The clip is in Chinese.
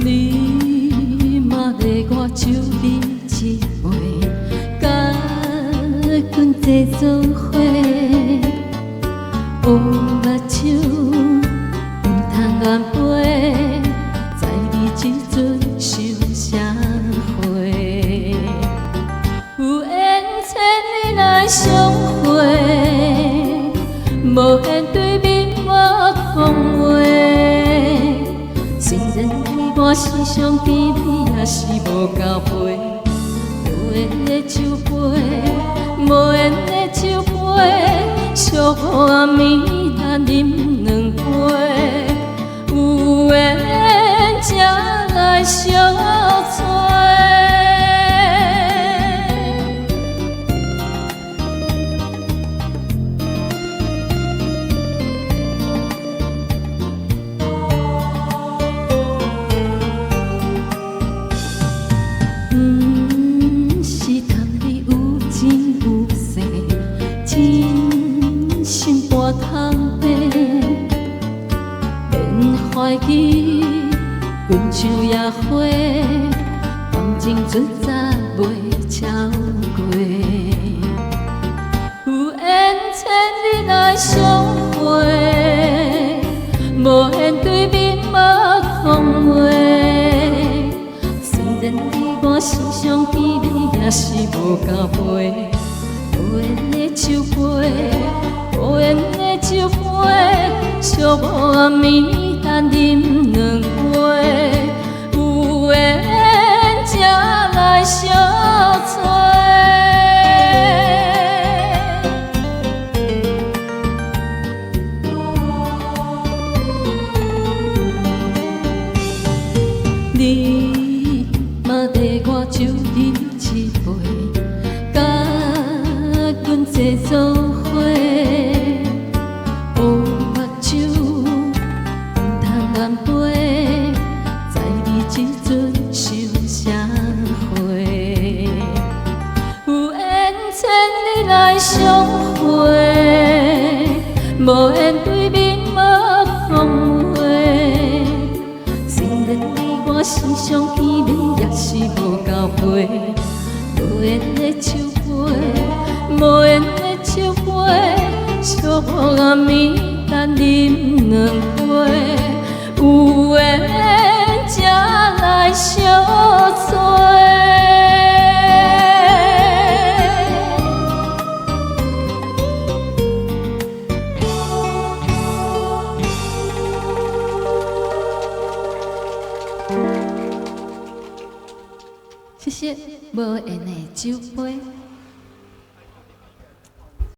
你嘛咧我手里一杯，甲阮坐做伙，乌目睭毋通暗飞，在你这阵想啥货？有缘千里来相会，无缘对面无空话。虽然我时常见你，也是无交陪。无缘的酒杯，无缘的酒杯，寂寞暗暝咱饮两杯。有缘才来相撮。真心肝通白，免怀疑，阮树野花，感情准早袂超过。有缘千里来相会，无缘对面无空话。虽然你我时常见你，也是无交陪。无缘的酒杯，无缘的酒杯，寂寞暗暝咱饮两杯。有缘才来相撮。你嘛在我手里一杯，甲阮坐做伙，乌目睭毋通暗飞，在你这阵想啥货？有缘千里来相会，无缘对面无空话。虽然你我时常见面，也是无交陪。无缘的酒杯，无缘的酒杯，寂寞暗暝咱饮两杯。有缘才来相撮。谢谢，无缘的酒杯。